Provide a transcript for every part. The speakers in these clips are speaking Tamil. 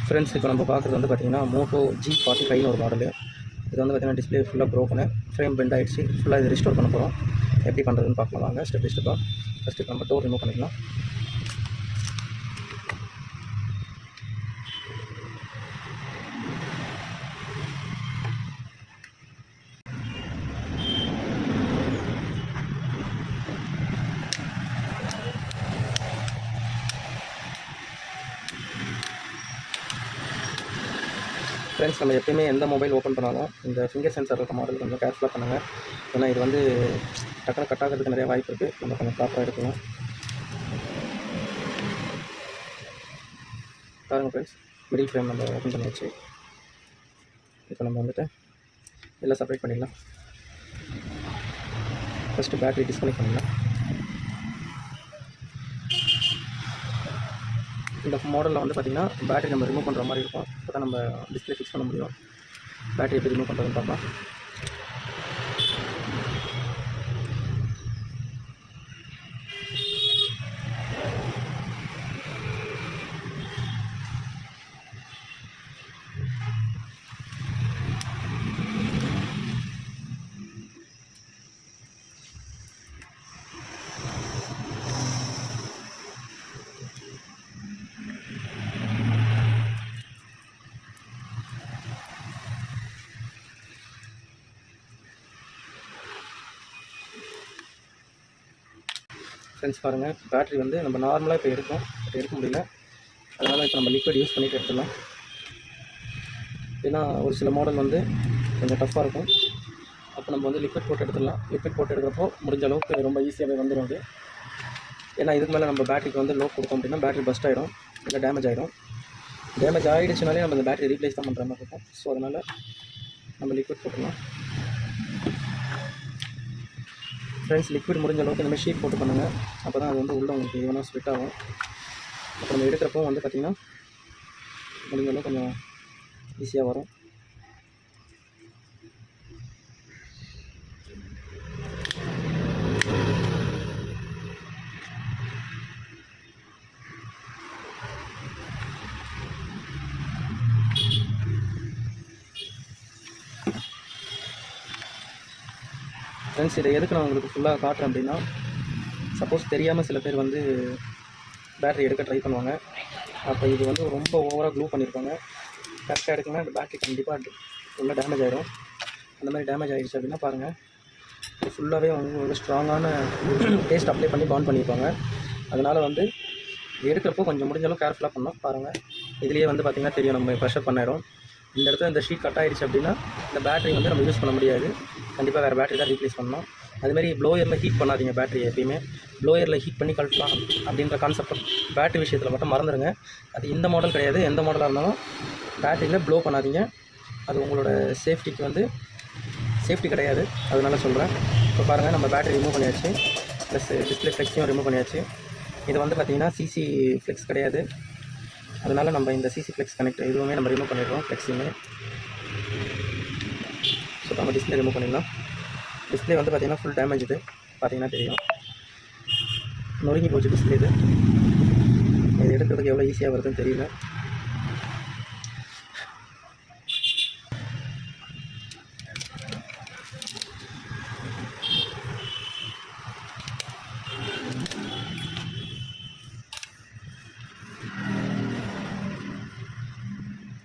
ஃப்ரெண்ட்ஸ் இப்போ நம்ம பார்க்குறது வந்து பார்த்திங்கன்னா மோட்டோ G45 ஒரு மாடலு. இது வந்து பார்த்திங்கன்னா டிஸ்பிளே ஃபுல்லாக ப்ரோக்கனு, ஃப்ரேம் பெண்ட் ஆகிடுச்சு. ஃபுல்லாக இது ரிஸ்டோர் பண்ண போகிறோம். எப்படி பண்ணுறதுன்னு பார்க்கலாம் வாங்க ஸ்டெப் பை ஸ்டெப்பாக. ஃபஸ்ட்டு நம்ம டோர் ரிமூவ் பண்ணிக்கலாம். ஃப்ரெண்ட்ஸ் நம்ம எப்பயுமே எந்த மொபைல் ஓப்பன் பண்ணாலும் இந்த ஃபிங்கர் சென்சார் இருக்க மாடல் கொஞ்சம் கேர்ஃபுல்லாக பண்ணுங்கள். ஏன்னா இது வந்து டக்குனு கட் ஆகிறதுக்கு நிறைய வாய்ப்பு இருக்குது. நம்ம கொஞ்சம் ப்ராப்பராக எடுக்கணும். பாருங்கள் ஃப்ரெண்ட்ஸ், மிடில் ஃப்ரேம் நம்ம ஓப்பன் பண்ணியாச்சு. இப்போ நம்ம வந்துட்டு எல்லாம் செப்பரேட் பண்ணிடலாம். ஃபஸ்ட்டு பேட்டரி டிஸ்கனெக்ட் பண்ணிடலாம். இந்த மாடலில் வந்து பார்த்திங்கன்னா பேட்டரி நம்ம ரிமூவ் பண்ணுற மாதிரி இருக்கும். அப்போ தான் நம்ம டிஸ்பிளே ஃபிக்ஸ் பண்ண முடியும். பேட்டரி எப்படி ரிமூவ் பண்ணுறதுன்னு பார்க்கலாம். ஃப்ரெண்ட்ஸ் பாருங்கள், பேட்டரி வந்து நம்ம நார்மலாக இப்போ எடுக்கும், இப்போ எடுக்க முடியல. அதனால் இப்போ நம்ம லிக்விட் யூஸ் பண்ணிவிட்டு எடுத்துடலாம். ஏன்னா ஒரு சில மாடல் வந்து கொஞ்சம் டஃப்பாக இருக்கும். அப்போ நம்ம வந்து லிக்விட் போட்டு எடுத்துடலாம். லிக்விட் போட்டு எடுக்கிறப்போ முடிஞ்ச அளவுக்கு ரொம்ப ஈஸியாகவே வந்துடும் அது. ஏன்னா இதுக்கு மேலே நம்ம பேட்டரிக்கு வந்து லோட் கொடுத்தோம் அப்படின்னா பேட்டரி பஸ்ட் ஆகிடும், இல்லை டேமேஜ் ஆகிடும். டேமேஜ் ஆகிடுச்சுனாலே நம்ம இந்த பேட்டரி ரீப்ளேஸ் தான் பண்ணுற மாதிரி இருக்கும். ஸோ அதனால் நம்ம லிக்விட் போட்டுடலாம். ஃப்ரெண்ட்ஸ், லிக்விட் முடிஞ்ச அளவுக்கு இந்த மாதிரி ஷீட் போட்டு பண்ணுங்கள். அப்போ தான் அது வந்து உள்ளே உங்களுக்கு ஈவனாக ஸ்ப்ளிட் ஆகும். அப்போ நம்ம எடுக்கிறப்போ வந்து பார்த்திங்கன்னா முடிஞ்ச அளவுக்கு கொஞ்சம் ஈஸியாக வரும். ஃப்ரெண்ட்ஸ், இதை எதுக்கு நான் உங்களுக்கு ஃபுல்லாக காட்டுறேன் அப்படின்னா, சப்போஸ் தெரியாமல் சில பேர் வந்து பேட்டரி எடுக்க ட்ரை பண்ணுவாங்க. அப்போ இது வந்து ரொம்ப ஓவராக க்ளூ பண்ணியிருப்பாங்க. கரெக்டாக எடுக்கணும்னா அந்த பேட்டரி கண்டிப்பாக ஃபுல்லாக டேமேஜ் ஆகிடும். அந்த மாதிரி டேமேஜ் ஆகிடுச்சு அப்படின்னா பாருங்கள், இது ஃபுல்லாகவே உங்களுக்கு ஸ்ட்ராங்கான பேஸ்ட் அப்ளை பண்ணி பாண்ட் பண்ணியிருப்பாங்க. அதனால் வந்து எடுக்கிறப்போ கொஞ்சம் முடிஞ்சளவு கேர்ஃபுல்லாக பண்ணோம். பாருங்கள், இதுலேயே வந்து பார்த்திங்கன்னா தெரியும், நம்ம ப்ரெஷர் பண்ணிடும். இந்த இடத்துல இந்த ஷீட் கட் ஆகிடுச்சு அப்படின்னா இந்த பேட்டரி வந்து நம்ம யூஸ் பண்ண முடியாது. கண்டிப்பாக வேறு பேட்டரி தான் ரீப்ளேஸ் பண்ணணும். அதுமாதிரி ப்ளோயரில் ஹீட் பண்ணாதீங்க பேட்டரி. எப்பயுமே ப்ளோயரில் ஹீட் பண்ணி கழட்டலாம் அப்படின்ற கான்செப்ட் பேட்டரி விஷயத்தில் மட்டும் மறந்துடுங்க. அது இந்த மாடல் கிடையாது, எந்த மாடலாக இருந்தாலும் பேட்டரியில் ப்ளோ பண்ணாதீங்க. அது உங்களோட சேஃப்டிக்கு வந்து சேஃப்டி கிடையாது. அதனால சொல்கிறேன். இப்போ பாருங்கள், நம்ம பேட்டரி ரிமூவ் பண்ணியாச்சு, ப்ளஸ் டிஸ்பிளே ஃப்ளெக்ஸையும் ரிமூவ் பண்ணியாச்சு. இது வந்து பார்த்திங்கன்னா சிசி ஃப்ளெக்ஸ் கிடையாது. அதனால் நம்ம இந்த சிசி ஃப்ளெக்ஸ் கனெக்ட் இதுவுமே நம்ம ரிமூவ் பண்ணிடுறோம், ஃப்ளெக்ஸுமே. ஸோ நம்ம டிஸ்பிளே ரிமூவ் பண்ணிடலாம். டிஸ்பிளே வந்து பார்த்திங்கன்னா ஃபுல் டேமேஜ். இது பார்த்திங்கன்னா தெரியும், நொறுங்கி போச்சு டிஸ்பிளே. இது எடுக்கிறதுக்கு எவ்வளோ ஈஸியாக வருதுன்னு தெரியல.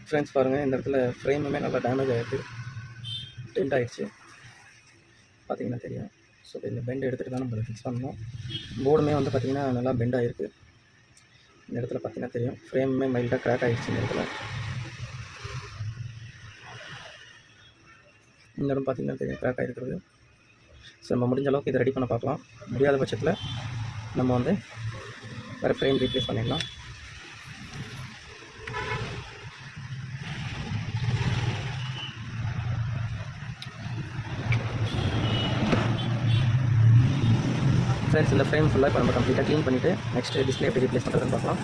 ஃப்ரெண்ட்ஸ் பாருங்கள், இந்த இடத்துல ஃப்ரேமுமே நல்லா டேமேஜ் ஆகிடுது, டென்ட் ஆகிடுச்சு. பார்த்திங்கன்னா தெரியும். ஸோ இந்த பெண்ட் எடுத்துகிட்டு தான் நம்ம ஃபிக்ஸ் பண்ணணும். போர்டுமே வந்து பார்த்திங்கன்னா நல்லா பெண்ட் ஆகிருக்கு. இந்த இடத்துல பார்த்திங்கன்னா தெரியும், ஃப்ரேமுமே மைல்டாக க்ராக் ஆகிடுச்சு. இந்த இடத்துல இந்த இடம் பார்த்திங்கன்னா தெரியும், க்ராக் ஆகிருக்கிறது. ஸோ நம்ம முடிஞ்ச அளவுக்கு இதை ரெடி பண்ண பார்க்கலாம். முடியாத பட்சத்தில் நம்ம வந்து வேறு ஃப்ரேம் ரீப்ளேஸ் பண்ணிடலாம். ஃப்ரெண்ட்ஸ், இந்த ஃப்ரேம் ஃபுல்லாக இப்போ நம்ம கம்ப்ளீட்டாக க்ளீன் பண்ணிவிட்டு நெக்ஸ்ட் டிஸ்பிளே எப்படி ரீப்ளேஸ் பண்ணுறதுன்னு பார்க்கலாம்.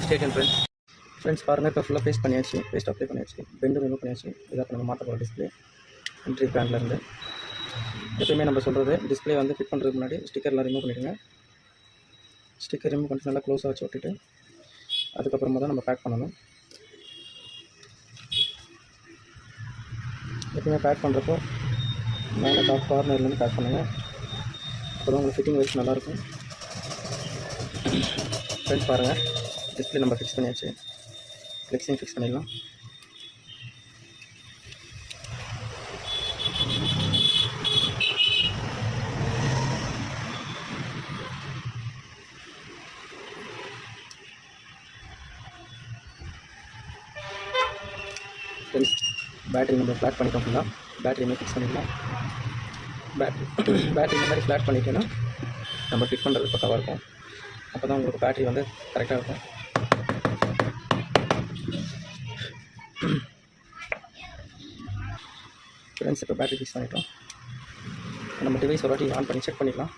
Stay tune friends. பாருங்கள், இப்போ ஃபுல்லாக பேஸ்ட் பண்ணியாச்சு, பேஸ்ட் அப்ளை பண்ணியாச்சு, பெண்டும் ரிமூவ் பண்ணியாச்சு. இதை நம்ம மாற்ற போகிற டிஸ்பிளே என்ட்ரி பிராண்ட்லேருந்து. எப்பயுமே நம்ம சொல்கிறது, டிஸ்பிளே வந்து ஃபிட் பண்ணுறதுக்கு முன்னாடி ஸ்டிக்கர்லாம் ரிமூவ் பண்ணிவிடுங்க. ஸ்டிக்கர் ரிமூவ் பண்ணிட்டு நல்லா க்ளோஸாக வச்சு விட்டுட்டு அதுக்கப்புறமா தான் நம்ம பேக் பண்ணணும். எப்பவுமே பேக் பண்ணுறப்போ மேலே டாப் கார்னர்லேருந்து பேக் பண்ணுங்கள். அப்போ தான் உங்களுக்கு ஃபிட்டிங் வைஸ் நல்லாயிருக்கும். ஃப்ரெண்ட்ஸ் பாருங்கள், டிஸ்பிளே நம்ம ஃபிக்ஸ் பண்ணியாச்சு. ஃப்ளெக்ஸிங் ஃபிக்ஸ் பண்ணிடலாம். ஃப்ரெண்ட்ஸ் பேட்டரி நம்ம ஃப்ளாட் பண்ணிட்டோம். ஃபுல்லாக பேட்டரியுமே ஃபிக்ஸ் பண்ணிடலாம். பேட்டரி இந்த மாதிரி ஃப்ளாட் பண்ணிட்டேன்னா நம்ம ஃபிட் பண்ணுறது பக்காவாக இருக்கும். அப்போ தான் உங்களுக்கு பேட்டரி வந்து கரெக்டாக இருக்கும். ஃப்ரெண்ட்ஸ் இப்போ பேட்டரி ஃபிக்ஸ் பண்ணிட்டோம். நம்ம டிவைஸ் ஒரு வாட்டி ஆன் பண்ணி செக் பண்ணிக்கலாம்.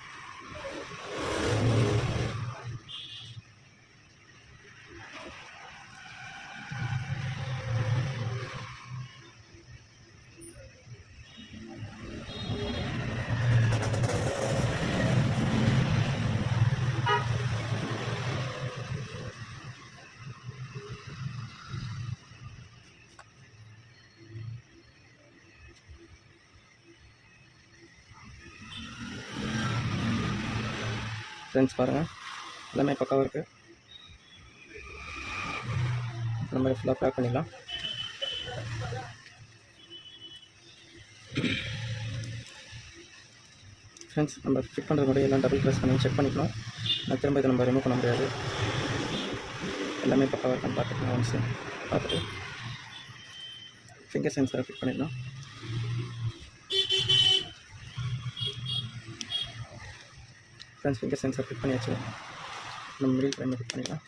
ஃப்ரெண்ட்ஸ் பாருங்கள், எல்லாமே பக்காவாக இருக்குது. நம்ம ஃபுல்லாக பேக் பண்ணிடலாம். ஃப்ரெண்ட்ஸ் நம்ம ஃபிட் பண்ணுறது முன்னாடி எல்லாம் டபுள் ப்ரெஸ் பண்ணி செக் பண்ணிக்கலாம். நான் திரும்ப இதை நம்ம ரிமூவ் பண்ண முடியாது. எல்லாமே பக்காவாக இருக்கான்னு பார்த்துக்கலாம். ஒன்ஸ் பார்த்துட்டு ஃபிங்கர் சென்சரை ஃபிட் பண்ணிடலாம். ஃப்ரெண்ட்ஸ் ஃபிங்கர் சென்சர் ஃபிட் பண்ணியாச்சு. நம்ம மிடில் ஃப்ரேமில் ஃபிட் பண்ணிடலாம்.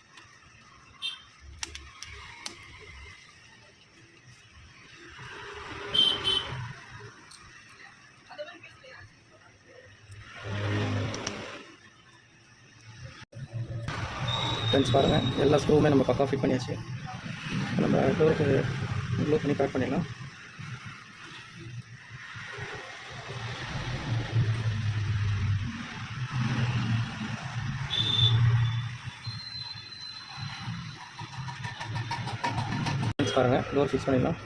ஃப்ரெண்ட்ஸ் பாருங்கள், எல்லா ஸ்க்ரூவுமே நம்ம பக்கா ஃபிட் பண்ணியாச்சு. நம்ம டோருக்கு க்ளூ பண்ணி பேக் பண்ணிடலாம். பாருங்கள், டோர் ஃபிக்ஸ் பண்ணிடலாம்.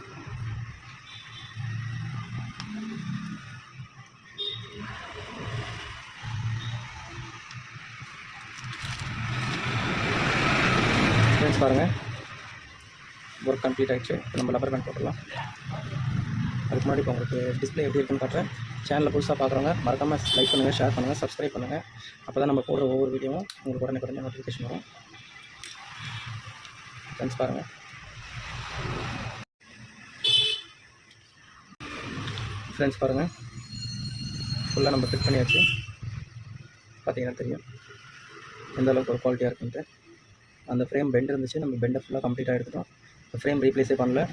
ஃப்ரெண்ட்ஸ் பாருங்கள், ஒர்க் கம்ப்ளீட் ஆகிடுச்சு. இப்போ நம்ம ரப்பர் பேண்ட் போட்டுடலாம். அதுக்கு முன்னாடி இப்போ உங்களுக்கு டிஸ்பிளே எப்படி இருக்குன்னு காட்டுறேன். சேனலில் புதுசாக பார்க்குறவங்க மறக்காமல் லைக் பண்ணுங்கள், ஷேர் பண்ணுங்கள், சப்ஸ்கிரைப் பண்ணுங்கள். அப்போ தான் நம்ம போடுற ஒவ்வொரு வீடியோவும் உங்களுக்கு உடனே நோட்டிஃபிகேஷன் வரும். ஃப்ரெண்ட்ஸ் பாருங்கள், ஃபுல்லாக நம்ம ஃபிட் பண்ணியாச்சு. பார்த்தீங்கன்னா தெரியும் எந்த அளவுக்கு ஒரு குவாலிட்டியாக இருக்குன்ட்டு. அந்த ஃப்ரேம் பெண்ட் இருந்துச்சு, நம்ம பெண்டை ஃபுல்லாக கம்ப்ளீட்டாக எடுத்துட்டோம். ஃப்ரேம் ரீப்ளேஸே பண்ணல.